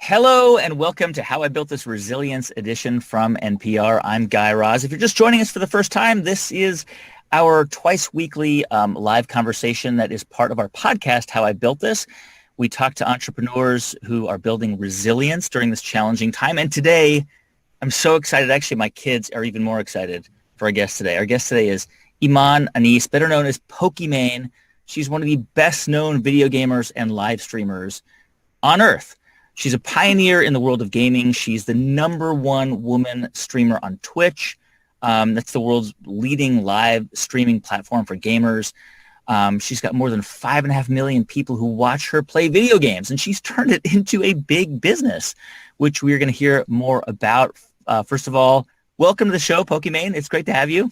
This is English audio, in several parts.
Hello and welcome to How I Built This Resilience edition from NPR. I'm Guy Raz. If you're just joining us for the first time, this is our twice weekly live conversation that is part of our podcast, How I Built This. We talk to entrepreneurs who are building resilience during this challenging time. And today, I'm so excited. Actually, my kids are even more excited for our guest today. Our guest today is Iman Anis, better known as Pokimane. She's one of the best known video gamers and live streamers on earth. She's a pioneer in the world of gaming. She's the #1 woman streamer on Twitch. That's the world's leading live streaming platform for gamers. She's got more than 5.5 million people who watch her play video games, and she's turned it into a big business, which we're going to hear more about. First of all, welcome to the show, Pokimane. It's great to have you.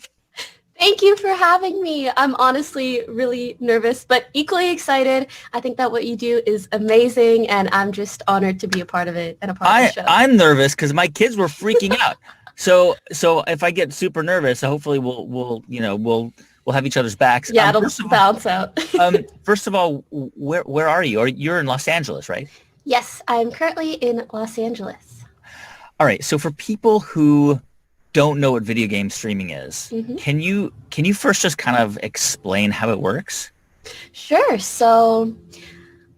Thank you for having me. I'm honestly really nervous, but equally excited. I think that what you do is amazing, and I'm just honored to be a part of it and a part of the show. I'm nervous because my kids were freaking out. So if I get super nervous, hopefully we'll have each other's backs. Yeah, it'll bounce out. First of all, where are you? You're in Los Angeles, right? Yes, I'm currently in Los Angeles. All right. So for people who don't know what video game streaming is, can you first just kind of explain how it works? Sure. So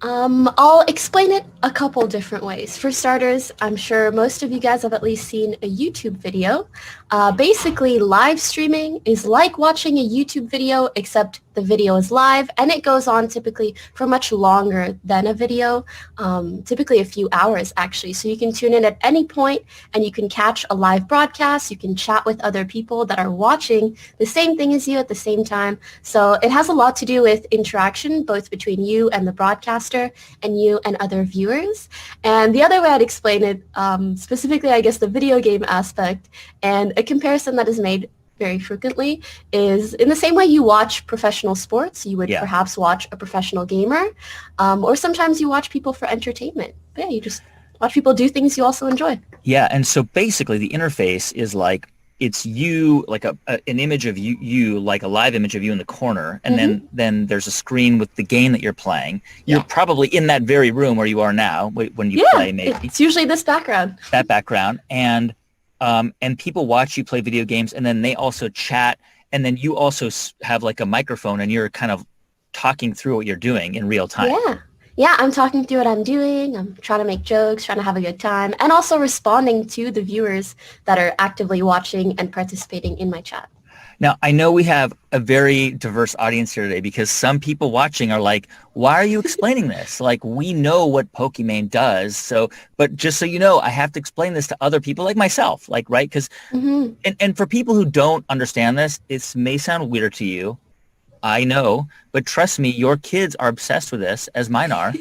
I'll explain it a couple different ways. For starters, I'm sure most of you guys have at least seen a YouTube video. Basically, live streaming is like watching a YouTube video, except the video is live, and it goes on typically for much longer than a video, typically a few hours actually. So you can tune in at any point and you can catch a live broadcast. You can chat with other people that are watching the same thing as you at the same time. So it has a lot to do with interaction, both between you and the broadcaster and you and other viewers. And the other way I'd explain it, specifically, I guess, the video game aspect, and a comparison that is made very frequently is in the same way you watch professional sports, you would perhaps watch a professional gamer, or sometimes you watch people for entertainment. But yeah, you just watch people do things you also enjoy. Yeah, and so basically the interface is like, it's you, like an image of you, like a live image of you in the corner, and then there's a screen with the game that you're playing. You're probably in that very room where you are now when you play, maybe. It's usually this background. That background, and people watch you play video games, and then they also chat, and then you also have like a microphone, and you're kind of talking through what you're doing in real time. Yeah, I'm talking through what I'm doing. I'm trying to make jokes, trying to have a good time, and also responding to the viewers that are actively watching and participating in my chat. Now, I know we have a very diverse audience here today because some people watching are like, why are you explaining this? Like, we know what Pokimane does. But just so you know, I have to explain this to other people like myself, like, right? Because, and for people who don't understand this, it may sound weird to you. I know, but trust me, your kids are obsessed with this, as mine are.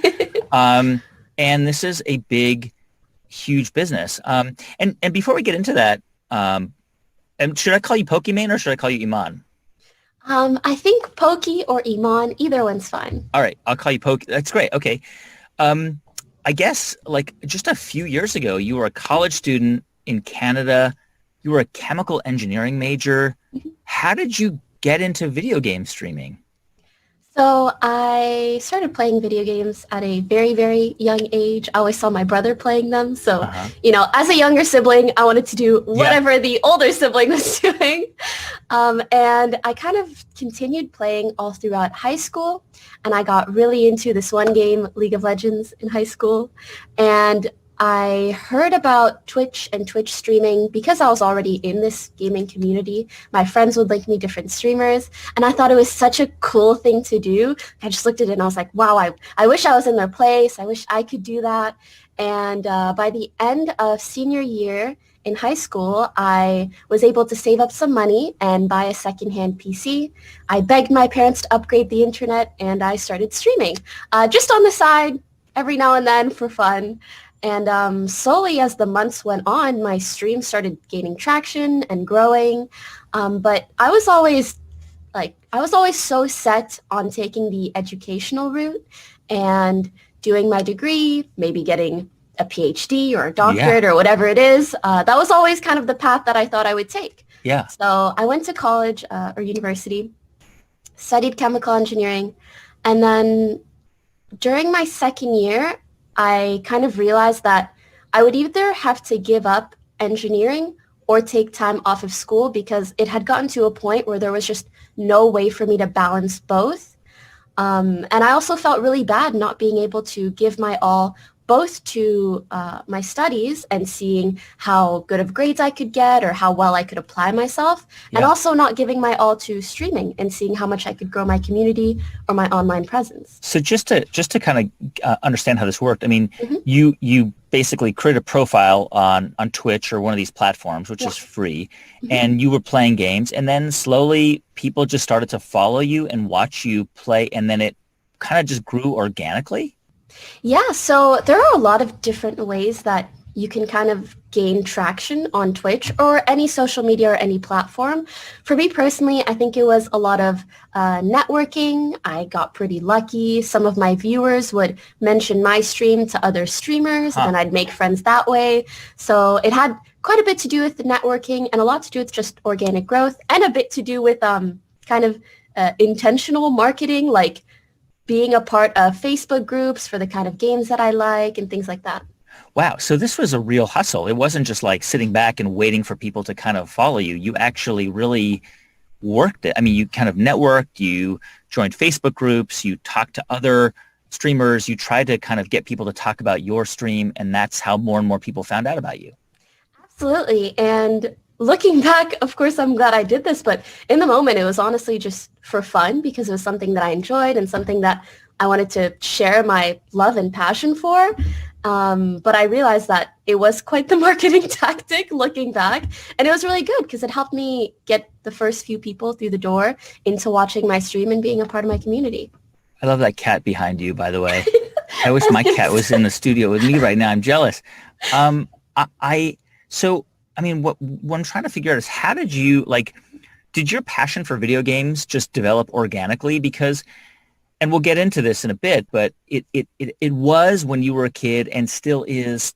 And this is a big, huge business. And before we get into that, should I call you Pokimane or should I call you Iman? I think Poki or Iman, either one's fine. All right, I'll call you Poki. That's great. Okay. I guess like just a few years ago, you were a college student in Canada. You were a chemical engineering major. How did you get into video game streaming? So I started playing video games at a very, very young age. I always saw my brother playing them. So, as a younger sibling, I wanted to do whatever the older sibling was doing. And I kind of continued playing all throughout high school. And I got really into this one game, League of Legends, in high school. And I heard about Twitch and Twitch streaming because I was already in this gaming community. My friends would link me different streamers, and I thought it was such a cool thing to do. I just looked at it and I was like, wow, I wish I was in their place. I wish I could do that. And by the end of senior year in high school, I was able to save up some money and buy a secondhand PC. I begged my parents to upgrade the internet, and I started streaming just on the side every now and then for fun. And slowly as the months went on, my stream started gaining traction and growing. But I was always so set on taking the educational route and doing my degree, maybe getting a PhD or a doctorate or whatever it is. That was always kind of the path that I thought I would take. Yeah. So I went to college or university, studied chemical engineering, and then during my second year, I kind of realized that I would either have to give up engineering or take time off of school because it had gotten to a point where there was just no way for me to balance both. And I also felt really bad not being able to give my all both to my studies and seeing how good of grades I could get or how well I could apply myself, and also not giving my all to streaming and seeing how much I could grow my community or my online presence. So just to kind of understand how this worked, I mean, you basically create a profile on Twitch or one of these platforms, which is free, and you were playing games, and then slowly people just started to follow you and watch you play, and then it kind of just grew organically? Yeah, so there are a lot of different ways that you can kind of gain traction on Twitch or any social media or any platform. For me personally, I think it was a lot of networking. I got pretty lucky. Some of my viewers would mention my stream to other streamers, and I'd make friends that way. So it had quite a bit to do with the networking and a lot to do with just organic growth and a bit to do with kind of intentional marketing, like being a part of Facebook groups for the kind of games that I like and things like that. Wow. So this was a real hustle. It wasn't just like sitting back and waiting for people to kind of follow you. You actually really worked it. I mean, you kind of networked, you joined Facebook groups, you talked to other streamers, you tried to kind of get people to talk about your stream, and that's how more and more people found out about you. Absolutely. And looking back, of course, I'm glad I did this, but in the moment, it was honestly just for fun because it was something that I enjoyed and something that I wanted to share my love and passion for. But I realized that it was quite the marketing tactic looking back, and it was really good because it helped me get the first few people through the door into watching my stream and being a part of my community. I love that cat behind you, by the way. I wish my cat was in the studio with me right now. I'm jealous. I mean, what I'm trying to figure out is how did you, did your passion for video games just develop organically? Because, and we'll get into this in a bit, but it was when you were a kid and still is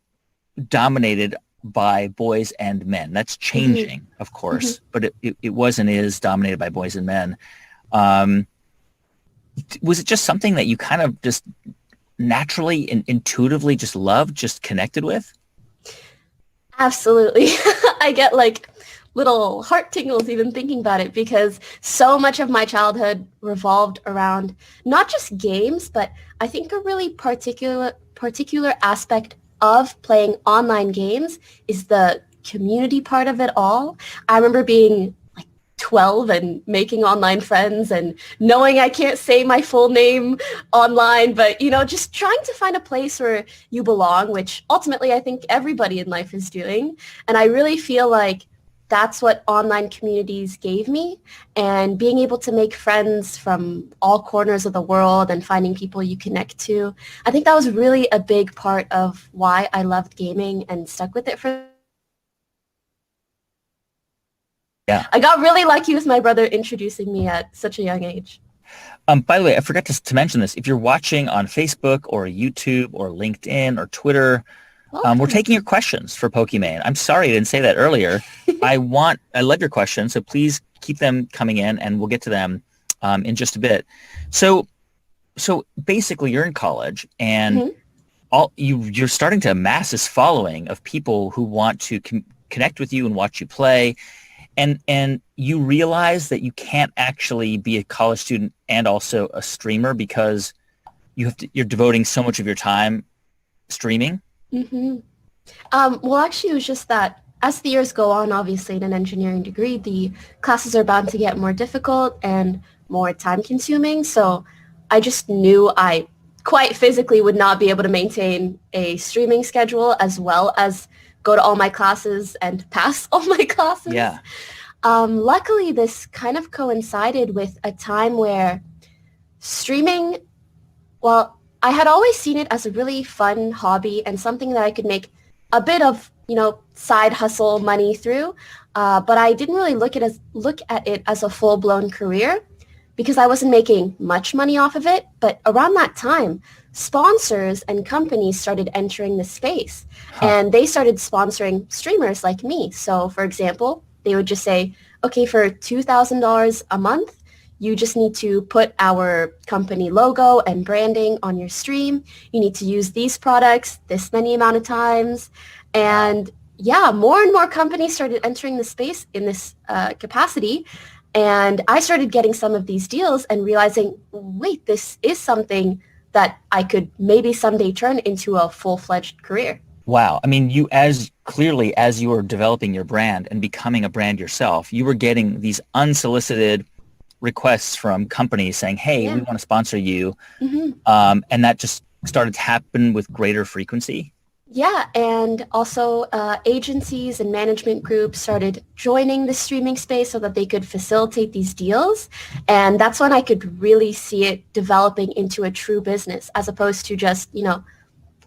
dominated by boys and men. That's changing, of course, but it was and is dominated by boys and men. Was it just something that you kind of just naturally and intuitively just loved, just connected with? Absolutely. I get little heart tingles even thinking about it because so much of my childhood revolved around not just games, but I think a really particular aspect of playing online games is the community part of it all. I remember being 12 and making online friends and knowing I can't say my full name online, but, just trying to find a place where you belong, which ultimately I think everybody in life is doing. And I really feel like that's what online communities gave me, and being able to make friends from all corners of the world and finding people you connect to. I think that was really a big part of why I loved gaming and stuck with it for. Yeah. I got really lucky with my brother introducing me at such a young age. By the way, I forgot to mention this. If you're watching on Facebook or YouTube or LinkedIn or Twitter, we're taking your questions for Pokimane. I'm sorry I didn't say that earlier. I love your questions, so please keep them coming in, and we'll get to them in just a bit. So basically, you're in college, and you're starting to amass this following of people who want to connect with you and watch you play. And you realize that you can't actually be a college student and also a streamer because you're devoting so much of your time streaming. Well, actually, it was just that as the years go on, obviously, in an engineering degree, the classes are bound to get more difficult and more time-consuming. So I just knew I quite physically would not be able to maintain a streaming schedule as well as go to all my classes and pass all my classes. Yeah. Luckily, this kind of coincided with a time where streaming, well, I had always seen it as a really fun hobby and something that I could make a bit of, side hustle money through. But I didn't really look at it as a full-blown career because I wasn't making much money off of it. But around that time, sponsors and companies started entering the space, and they started sponsoring streamers like me. So, for example, they would just say, okay, for $2,000 a month, you just need to put our company logo and branding on your stream. You need to use these products this many amount of times. And yeah, more and more companies started entering the space in this capacity. And I started getting some of these deals and realizing, wait, this is something that I could maybe someday turn into a full-fledged career. Wow. I mean, you as you were developing your brand and becoming a brand yourself, you were getting these unsolicited requests from companies saying, hey, we want to sponsor you. And that just started to happen with greater frequency. Yeah, and also agencies and management groups started joining the streaming space so that they could facilitate these deals. And that's when I could really see it developing into a true business, as opposed to just,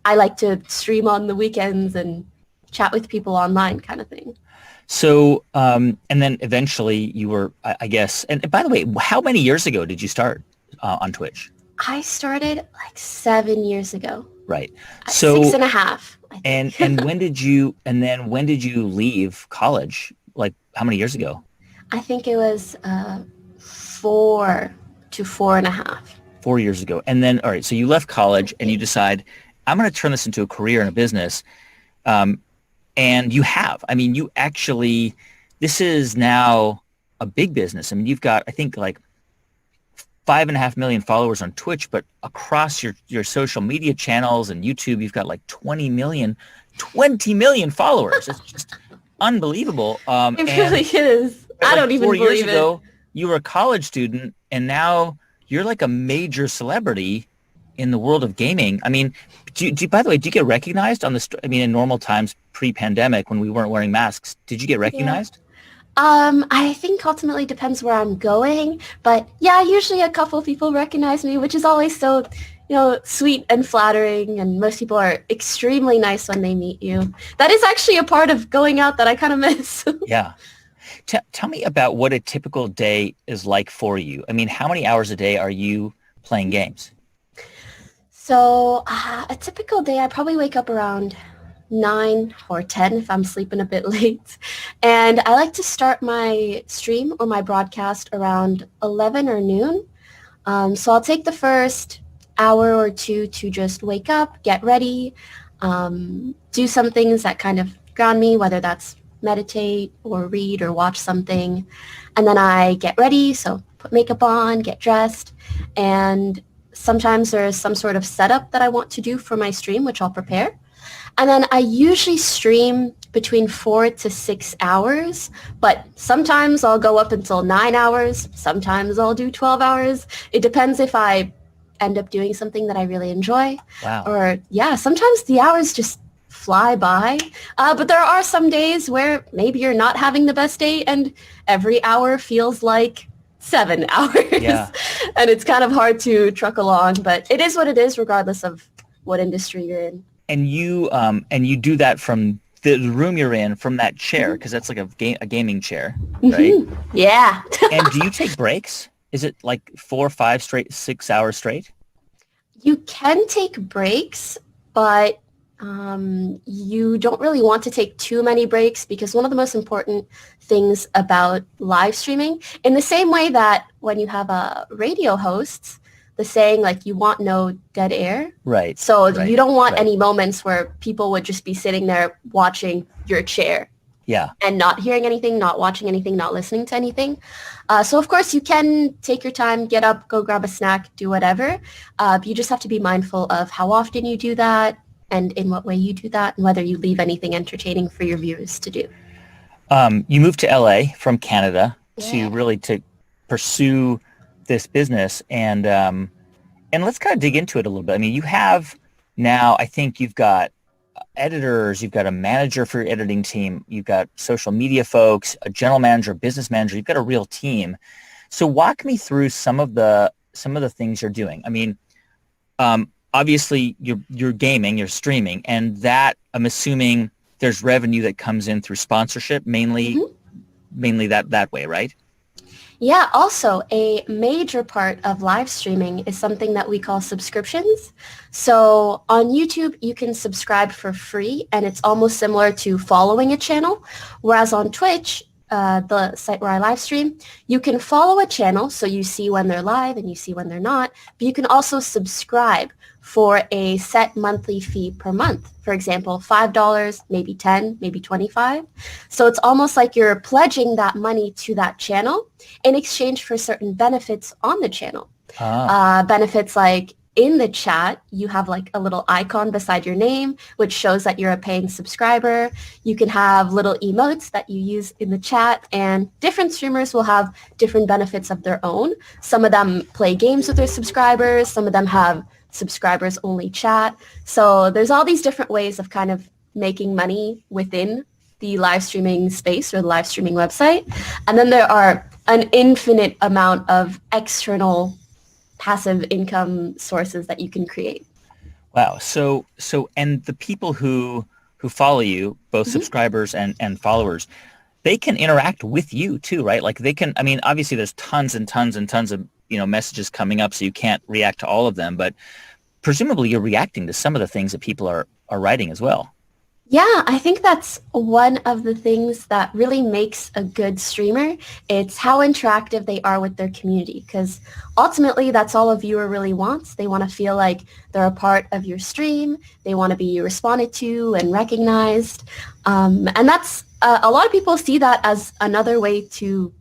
I like to stream on the weekends and chat with people online kind of thing. So, and then eventually you were, I guess, and by the way, how many years ago did you start on Twitch? I started like 7 years ago. Right. So 6.5. I think. and when did you leave college? Like how many years ago? I think it was 4 to 4.5. 4 years ago. And then, all right, so you left college and you decide, I'm going to turn this into a career and a business. And you have. I mean, this is now a big business. I mean, you've got, I think, like 5.5 million followers on Twitch, but across your social media channels and YouTube, you've got like 20 million followers. It's just unbelievable. It really is. I don't even believe it. 4 years ago, you were a college student, and now you're like a major celebrity in the world of gaming. I mean, by the way, do you get recognized on the? I mean, in normal times, pre-pandemic, when we weren't wearing masks, did you get recognized? Yeah. I think ultimately depends where I'm going, but yeah, usually a couple people recognize me, which is always so, sweet and flattering, and most people are extremely nice when they meet you. That is actually a part of going out that I kind of miss. Yeah. Tell me about what a typical day is like for you. I mean, how many hours a day are you playing games? So a typical day, I probably wake up around 9 or 10 if I'm sleeping a bit late. And I like to start my stream or my broadcast around 11 or noon. So I'll take the first hour or two to just wake up, get ready, do some things that kind of ground me, whether that's meditate or read or watch something. And then I get ready, so put makeup on, get dressed, and sometimes there's some sort of setup that I want to do for my stream, which I'll prepare. And then I usually stream between 4 to 6 hours, but sometimes I'll go up until 9 hours. Sometimes I'll do 12 hours. It depends if I end up doing something that I really enjoy. Wow. Or yeah, sometimes the hours just fly by. But there are some days where maybe you're not having the best day and every hour feels like 7 hours. Yeah. And it's kind of hard to truck along, but it is what it is regardless of what industry you're in. And you do that from the room you're in, from that chair, because that's like a gaming chair, right? Mm-hmm. Yeah. And do you take breaks? Is it like 4, 5 straight, 6 hours straight? You can take breaks, but you don't really want to take too many breaks, because one of the most important things about live streaming, in the same way that when you have radio hosts, the saying, like, you want no dead air. Right. So right, you don't want right. any moments where people would just be sitting there watching your chair. Yeah. And not hearing anything, not watching anything, not listening to anything. So of course you can take your time, get up, go grab a snack, do whatever. But you just have to be mindful of how often you do that and in what way you do that, and whether you leave anything entertaining for your viewers to do. You moved to LA from Canada to pursue this business, and let's kind of dig into it a little bit. I mean, you have now, I think you've got editors, you've got a manager for your editing team, you've got social media folks, a general manager, business manager, you've got a real team. So walk me through some of the things you're doing. I mean, obviously you're gaming, you're streaming, and that, I'm assuming there's revenue that comes in through sponsorship, mainly that way, right? Yeah, also a major part of live streaming is something that we call subscriptions. So on YouTube, you can subscribe for free, and it's almost similar to following a channel. Whereas on Twitch, the site where I live stream, you can follow a channel so you see when they're live and you see when they're not, but you can also subscribe for a set monthly fee per month. For example, $5, maybe 10, maybe 25. So it's almost like you're pledging that money to that channel in exchange for certain benefits on the channel. Benefits like in the chat, you have like a little icon beside your name, which shows that you're a paying subscriber. You can have little emotes that you use in the chat, and different streamers will have different benefits of their own. Some of them play games with their subscribers. Some of them have subscribers only chat. So there's all these different ways of kind of making money within the live streaming space or the live streaming website. And then there are an infinite amount of external passive income sources that you can create. Wow. So and the people who follow you, both subscribers and followers, they can interact with you too, right? Like they can, I mean, obviously there's tons and tons and tons of, messages coming up, so you can't react to all of them, but presumably you're reacting to some of the things that people are writing as well. Yeah, I think that's one of the things that really makes a good streamer. It's how interactive they are with their community, because ultimately that's all a viewer really wants. They want to feel like they're a part of your stream. They want to be responded to and recognized. And that's a lot of people see that as another way to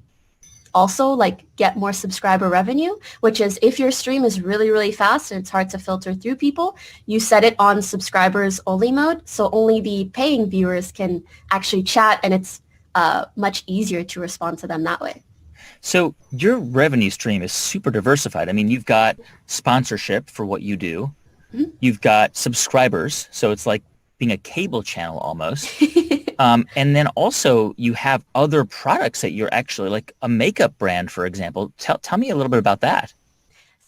also like get more subscriber revenue, which is if your stream is really, really fast and it's hard to filter through people, you set it on subscribers only mode. So only the paying viewers can actually chat, and it's much easier to respond to them that way. So your revenue stream is super diversified. I mean, you've got sponsorship for what you do. You've got subscribers. So it's like being a cable channel almost. And then also you have other products that you're actually, like a makeup brand, for example. Tell me a little bit about that.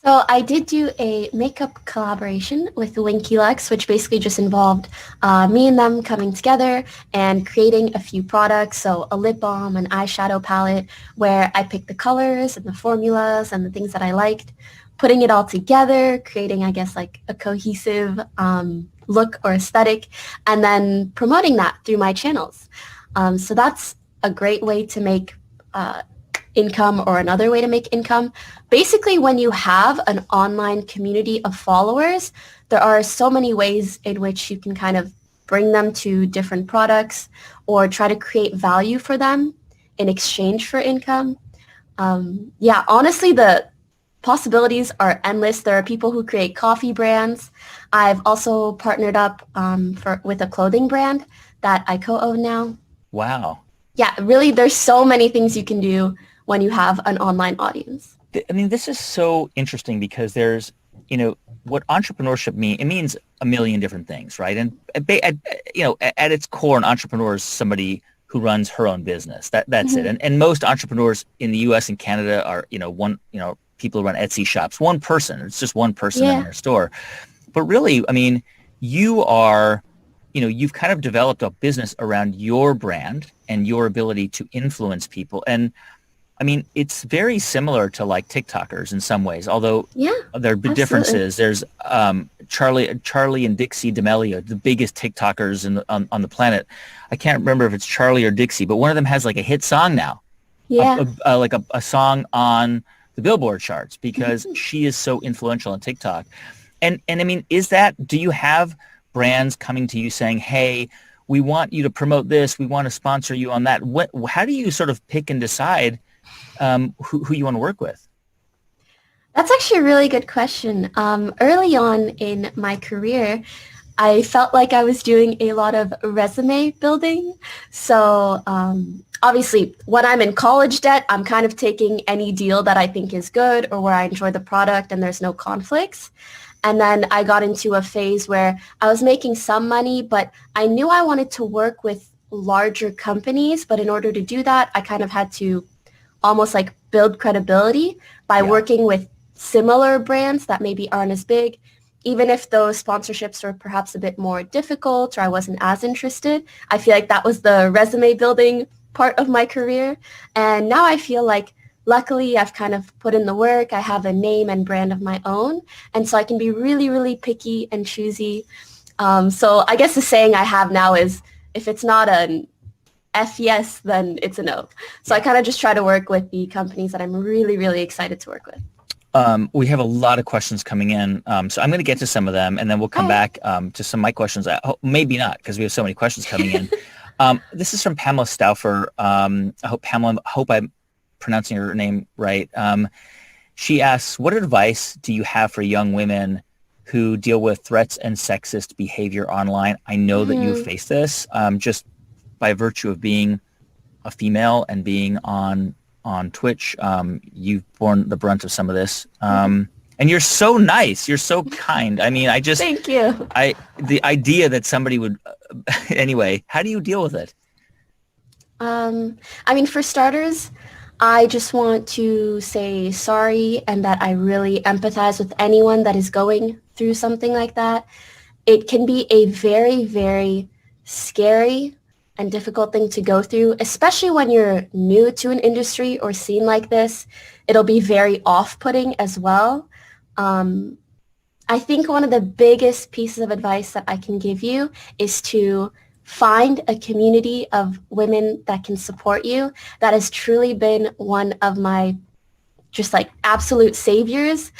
So I did do a makeup collaboration with Winky Lex, which basically just involved me and them coming together and creating a few products. So a lip balm, an eyeshadow palette, where I picked the colors and the formulas and the things that I liked, putting it all together, creating, I guess, like a cohesive look or aesthetic, and then promoting that through my channels. So that's a great way to make income, or another way to make income. Basically, when you have an online community of followers, there are so many ways in which you can kind of bring them to different products or try to create value for them in exchange for income. Yeah, honestly, the possibilities are endless. There are people who create coffee brands. I've also partnered up with a clothing brand that I co-own now. Wow. Yeah, really, there's so many things you can do when you have an online audience. I mean, this is so interesting because there's, what entrepreneurship means. It means a million different things, right? And at its core, an entrepreneur is somebody who runs her own business. That's it. And most entrepreneurs in the U.S. and Canada are, people who run Etsy shops. One person. It's just one person in their store. But really, I mean, you are, you've kind of developed a business around your brand and your ability to influence people. And I mean, it's very similar to like TikTokers in some ways, although there are big differences. There's Charlie and Dixie D'Amelio, the biggest TikTokers on the planet. I can't remember if it's Charlie or Dixie, but one of them has like a hit song now. Yeah. Like a song on the Billboard charts because she is so influential on TikTok. And I mean, do you have brands coming to you saying, hey, we want you to promote this, we want to sponsor you on that? How do you sort of pick and decide who you want to work with? That's actually a really good question. Early on in my career, I felt like I was doing a lot of resume building. So obviously, when I'm in college debt, I'm kind of taking any deal that I think is good or where I enjoy the product and there's no conflicts. And then I got into a phase where I was making some money, but I knew I wanted to work with larger companies. But in order to do that, I kind of had to almost like build credibility by working with similar brands that maybe aren't as big. Even if those sponsorships were perhaps a bit more difficult or I wasn't as interested, I feel like that was the resume building part of my career. And now I feel like luckily I've kind of put in the work. I have a name and brand of my own. And so I can be really, really picky and choosy. So I guess the saying I have now is if it's not an F yes, then it's a no. So I kind of just try to work with the companies that I'm really, really excited to work with. We have a lot of questions coming in, so I'm going to get to some of them, and then we'll come back to some of my questions. Maybe not, because we have so many questions coming in. This is from Pamela Stauffer. I hope I'm pronouncing her name right. She asks, what advice do you have for young women who deal with threats and sexist behavior online? I know that you face this just by virtue of being a female and being on Twitch. You've borne the brunt of some of this. And you're so nice. You're so kind. I mean, Thank you. The idea that somebody would, anyway, how do you deal with it? I mean, for starters, I just want to say sorry and that I really empathize with anyone that is going through something like that. It can be a very, very scary and difficult thing to go through, especially when you're new to an industry or scene like this. It'll be very off-putting as well. I think one of the biggest pieces of advice that I can give you is to find a community of women that can support you. That has truly been one of my just like absolute saviors.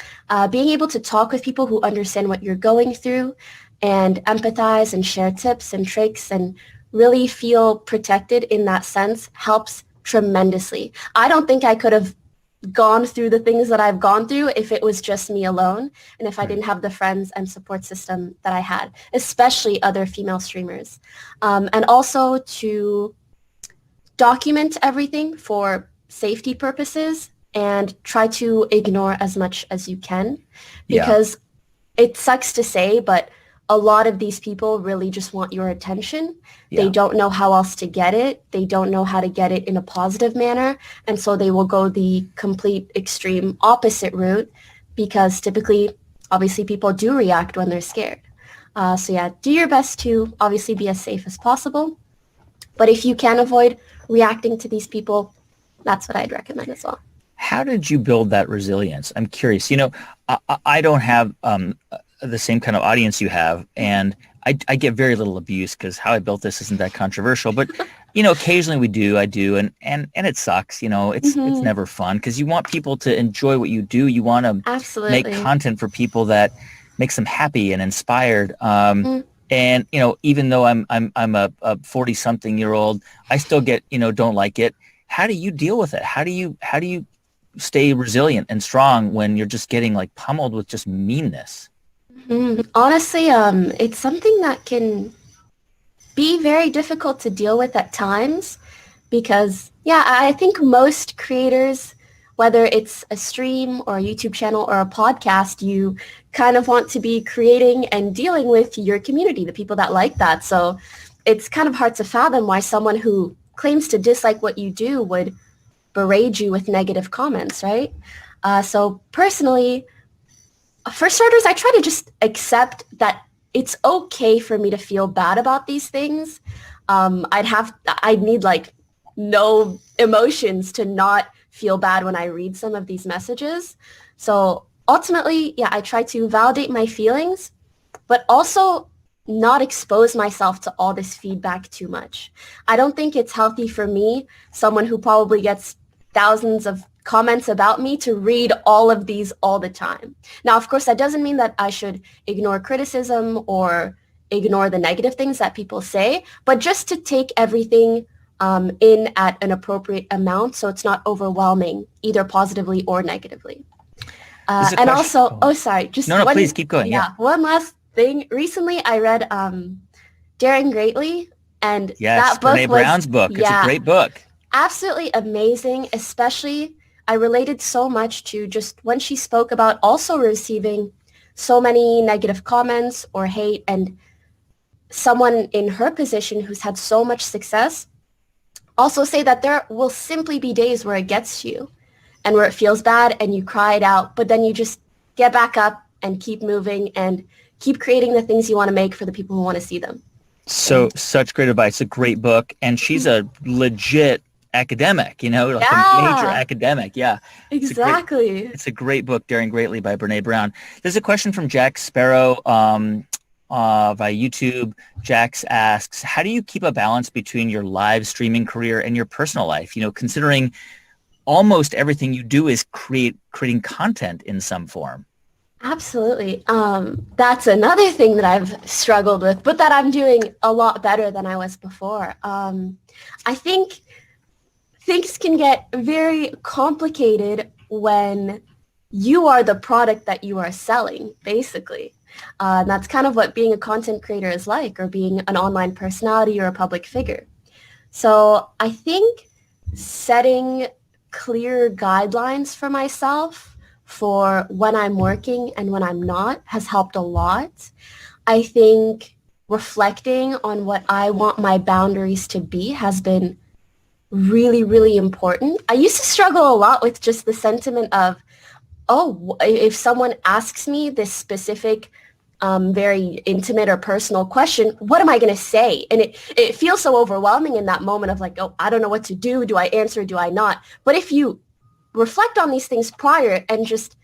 Being able to talk with people who understand what you're going through and empathize and share tips and tricks and really feel protected in that sense helps tremendously. I don't think I could have gone through the things that I've gone through if it was just me alone and if I didn't have the friends and support system that I had, especially other female streamers. And also to document everything for safety purposes and try to ignore as much as you can, because it sucks to say, but a lot of these people really just want your attention. They don't know how else to get it. They don't know how to get it in a positive manner. And so they will go the complete extreme opposite route because typically, obviously, people do react when they're scared. So yeah, do your best to obviously be as safe as possible. But if you can avoid reacting to these people, that's what I'd recommend as well. How did you build that resilience? I'm curious. You know, I don't have the same kind of audience you have, and I get very little abuse because how I built this isn't that controversial. But you know, occasionally I do, and it sucks. You know, it's never fun because you want people to enjoy what you do. You want to make content for people that makes them happy and inspired. And you know, even though I'm a 40-something-year-old, I still get don't like it. How do you deal with it? How do you stay resilient and strong when you're just getting like pummeled with just meanness? Honestly, it's something that can be very difficult to deal with at times because, I think most creators, whether it's a stream or a YouTube channel or a podcast, you kind of want to be creating and dealing with your community, the people that like that. So it's kind of hard to fathom why someone who claims to dislike what you do would berate you with negative comments, right? So personally, for starters, I try to just accept that it's okay for me to feel bad about these things. I'd need like no emotions to not feel bad when I read some of these messages. So ultimately, I try to validate my feelings, but also not expose myself to all this feedback too much. I don't think it's healthy for me, someone who probably gets thousands of comments about me, to read all of these all the time. Now, of course, that doesn't mean that I should ignore criticism or ignore the negative things that people say, but just to take everything in at an appropriate amount so it's not overwhelming, either positively or negatively. And also, please keep going. Yeah. One last thing. Recently, I read Daring Greatly, and that book Brene Brown's book. It's a great book. Absolutely amazing, especially I related so much to just when she spoke about also receiving so many negative comments or hate, and someone in her position who's had so much success also say that there will simply be days where it gets to you and where it feels bad and you cry it out, but then you just get back up and keep moving and keep creating the things you want to make for the people who want to see them. So such great advice. A great book. And she's a legit academic, like a major academic. Yeah. Exactly. It's a great book, Daring Greatly by Brene Brown. There's a question from Jack Sparrow on via YouTube. Jax asks, how do you keep a balance between your live streaming career and your personal life? Considering almost everything you do is creating content in some form. Absolutely. That's another thing that I've struggled with, but that I'm doing a lot better than I was before. I think things can get very complicated when you are the product that you are selling, basically. And that's kind of what being a content creator is like, or being an online personality or a public figure. So I think setting clear guidelines for myself for when I'm working and when I'm not has helped a lot. I think reflecting on what I want my boundaries to be has been really, really important. I used to struggle a lot with just the sentiment of, oh, if someone asks me this specific very intimate or personal question, what am I going to say? And it feels so overwhelming in that moment of like, oh, I don't know what to do. Do I answer? Do I not? But if you reflect on these things prior and just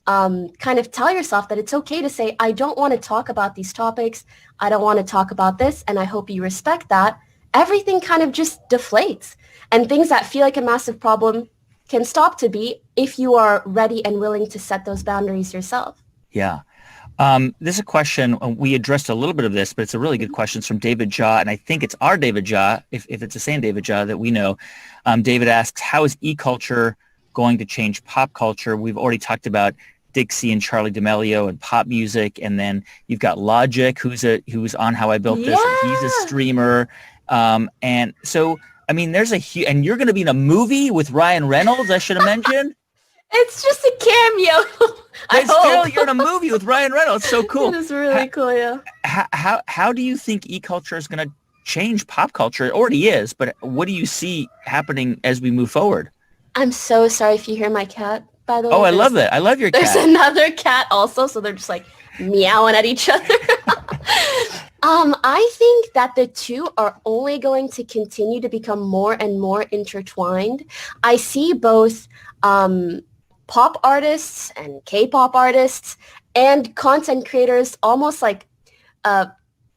kind of tell yourself that it's okay to say, I don't want to talk about these topics. I don't want to talk about this. And I hope you respect that. Everything kind of just deflates. And things that feel like a massive problem can stop to be if you are ready and willing to set those boundaries yourself. Yeah. This is a question, we addressed a little bit of this, but it's a really good question. It's from David Jaw, and I think it's our David Jaw, if it's the same David Jaw that we know. David asks, how is e-culture going to change pop culture? We've already talked about Dixie and Charlie D'Amelio and pop music, and then you've got Logic, who's on How I Built This. He's a streamer. And so, I mean, there's and you're going to be in a movie with Ryan Reynolds, I should have mentioned. It's just a cameo. But still, you're in a movie with Ryan Reynolds. So cool. It is really cool, yeah. How do you think e-culture is going to change pop culture? It already is, but what do you see happening as we move forward? I'm so sorry if you hear my cat, by the way. Oh, I love that. I love your cat. There's another cat also, so they're just like meowing at each other. I think that the two are only going to continue to become more and more intertwined. I see both pop artists and K-pop artists and content creators almost like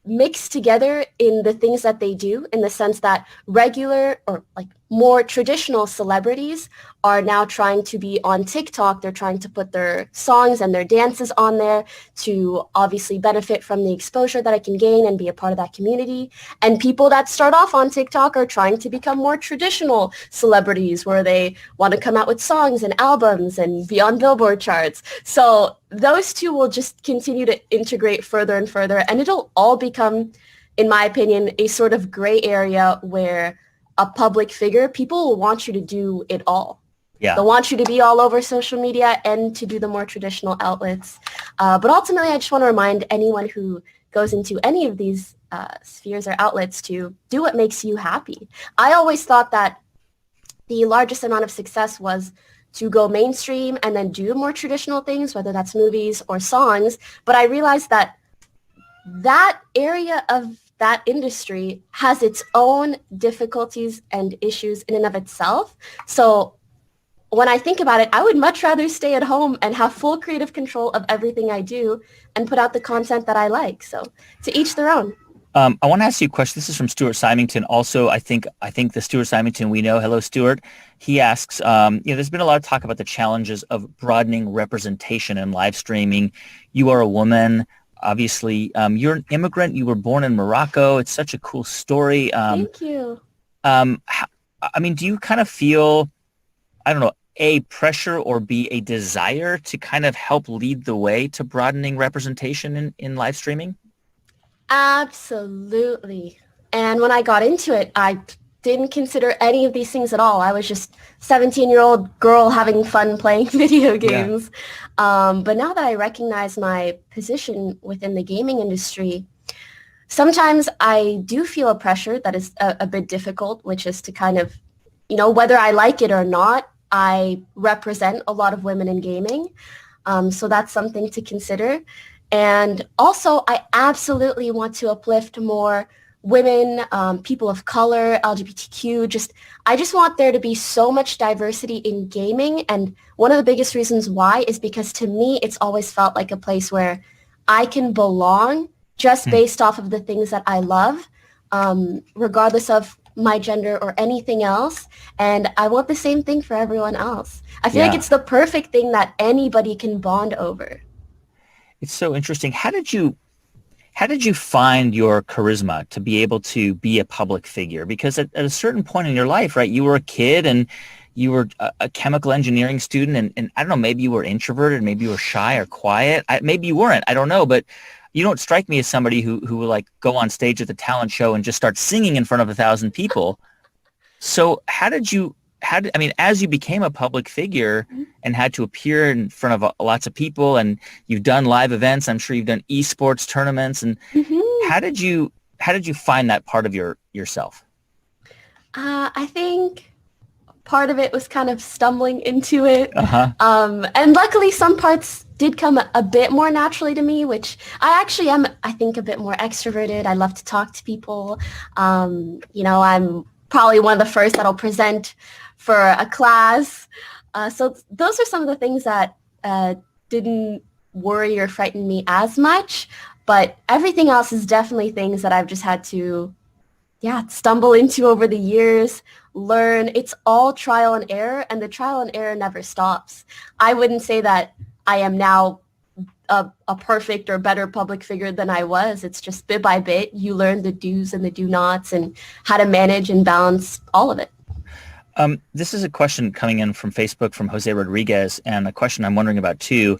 mixed together in the things that they do, in the sense that regular or like more traditional celebrities are now trying to be on TikTok. They're trying to put their songs and their dances on there to obviously benefit from the exposure that I can gain and be a part of that community. And people that start off on TikTok are trying to become more traditional celebrities where they want to come out with songs and albums and be on Billboard charts. So those two will just continue to integrate further and further, and it'll all become, in my opinion, a sort of gray area where a public figure, people will want you to do it all. Yeah. They'll want you to be all over social media and to do the more traditional outlets. But ultimately, I just want to remind anyone who goes into any of these spheres or outlets to do what makes you happy. I always thought that the largest amount of success was to go mainstream and then do more traditional things, whether that's movies or songs. But I realized that that area of that industry has its own difficulties and issues in and of itself. So when I think about it, I would much rather stay at home and have full creative control of everything I do and put out the content that I like. So to each their own. I want to ask you a question. This is from Stuart Symington. Also, I think the Stuart Symington we know. Hello, Stuart. He asks, there's been a lot of talk about the challenges of broadening representation in live streaming. You are a woman. Obviously, you're an immigrant. You were born in Morocco. It's such a cool story. Thank you. Do you kind of feel, I don't know, A, pressure, or B, a desire to kind of help lead the way to broadening representation in live streaming? Absolutely. And when I got into it, I didn't consider any of these things at all. I was just 17-year-old girl having fun playing video games. Yeah. But now that I recognize my position within the gaming industry, sometimes I do feel a pressure that is a bit difficult, which is to kind of, whether I like it or not, I represent a lot of women in gaming. So that's something to consider. And also, I absolutely want to uplift more women, people of color, LGBTQ. I just want there to be so much diversity in gaming. And one of the biggest reasons why is because to me, it's always felt like a place where I can belong just based off of the things that I love, regardless of my gender or anything else. And I want the same thing for everyone else. I feel like it's the perfect thing that anybody can bond over. It's so interesting. How did you find your charisma to be able to be a public figure? Because at a certain point in your life, right, you were a kid and you were a chemical engineering student, and I don't know, maybe you were introverted, maybe you were shy or quiet. Maybe you weren't. I don't know, but you don't strike me as somebody who will like go on stage at the talent show and just start singing in front of 1,000 people. So I mean, as you became a public figure and had to appear in front of lots of people, and you've done live events, I'm sure you've done esports tournaments, and how did you find that part of yourself? I think part of it was kind of stumbling into it. And luckily some parts did come a bit more naturally to me, which I actually am, I think, a bit more extroverted. I love to talk to people. I'm probably one of the first that'll present for a class. So those are some of the things that didn't worry or frighten me as much. But everything else is definitely things that I've just had to stumble into over the years, learn. It's all trial and error, and the trial and error never stops. I wouldn't say that I am now a perfect or better public figure than I was. It's just bit by bit, you learn the do's and the do-nots and how to manage and balance all of it. This is a question coming in from Facebook from Jose Rodriguez, and a question I'm wondering about too.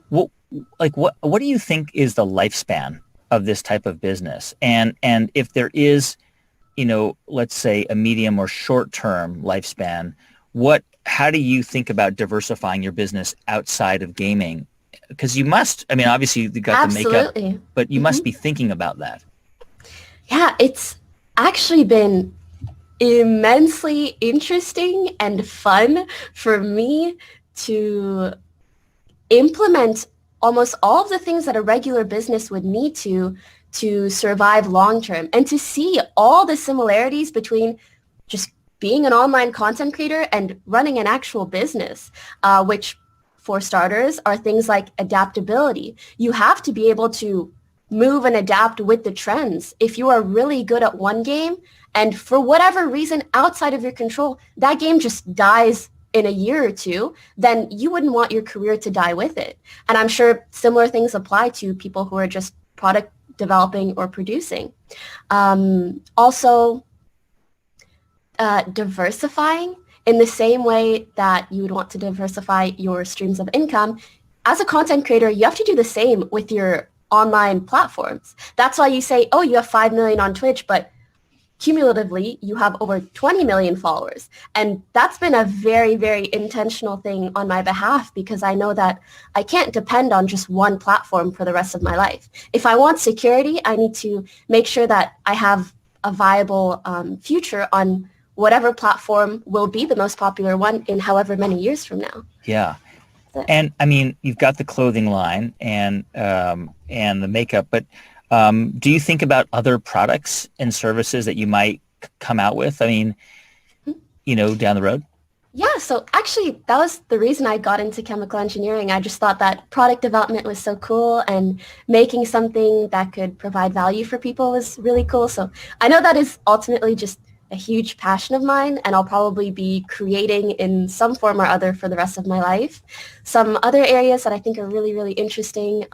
What do you think is the lifespan of this type of business? And if there is, let's say a medium or short-term lifespan, how do you think about diversifying your business outside of gaming? Because you must, I mean, obviously you got Absolutely. the makeup, but you must be thinking about that. Yeah, it's actually been immensely interesting and fun for me to implement almost all of the things that a regular business would need to survive long term, and to see all the similarities between just being an online content creator and running an actual business, which for starters are things like adaptability. You have to be able to move and adapt with the trends. If you are really good at one game and for whatever reason outside of your control, that game just dies in a year or two, then you wouldn't want your career to die with it. And I'm sure similar things apply to people who are just product developing or producing. Also, diversifying in the same way that you would want to diversify your streams of income. As a content creator, you have to do the same with your online platforms. That's why you say, oh, you have 5 million on Twitch, but cumulatively, you have over 20 million followers. And that's been a very, very intentional thing on my behalf, because I know that I can't depend on just one platform for the rest of my life. If I want security, I need to make sure that I have a viable future on whatever platform will be the most popular one in however many years from now. Yeah. And I mean, you've got the clothing line and the makeup, but do you think about other products and services that you might come out with? I mean, down the road? Yeah, so actually that was the reason I got into chemical engineering. I just thought that product development was so cool, and making something that could provide value for people was really cool. So I know that is ultimately just a huge passion of mine, and I'll probably be creating in some form or other for the rest of my life. Some other areas that I think are really, really interesting.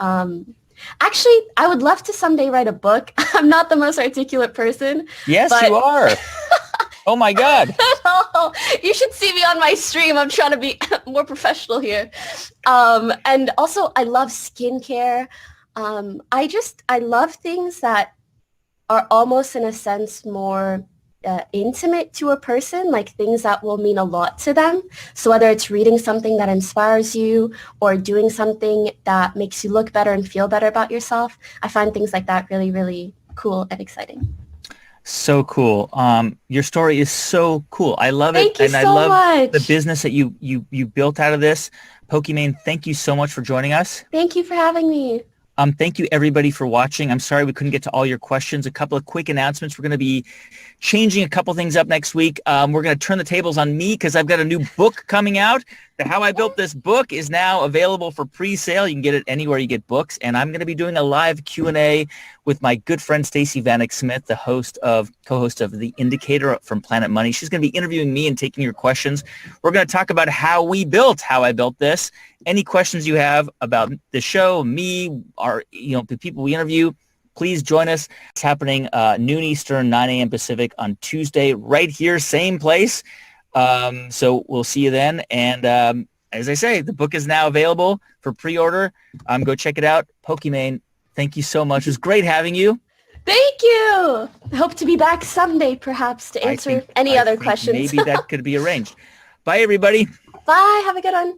Actually, I would love to someday write a book. I'm not the most articulate person. Yes, you are. Oh my God. No, you should see me on my stream. I'm trying to be more professional here. And also, I love skincare. I love things that are almost in a sense more intimate to a person, like things that will mean a lot to them. So whether it's reading something that inspires you or doing something that makes you look better and feel better about yourself, I find things like that really, really cool and exciting. So cool. Your story is so cool. I love it. Thank you and so I love much. the business that you built out of this. Pokimane, thank you so much for joining us. Thank you for having me. Thank you, everybody, for watching. I'm sorry we couldn't get to all your questions. A couple of quick announcements. We're going to be changing a couple things up next week. We're going to turn the tables on me because I've got a new book coming out The How I Built This book is now available for pre-sale. You can get it anywhere you get books. And I'm going to be doing a live Q&A with my good friend Stacey Vanek Smith, the co-host of The Indicator from Planet Money. She's going to be interviewing me and taking your questions. We're going to talk about how we built How I Built This. Any questions you have about the show, me, the people we interview, please join us. It's happening noon Eastern, 9 a.m. Pacific on Tuesday, right here, same place. So we'll see you then. And as I say, the book is now available for pre-order. Go check it out. Pokimane, thank you so much. It was great having you. Thank you. I hope to be back someday, perhaps, to answer any other questions. Maybe that could be arranged. Bye, everybody. Bye. Have a good one.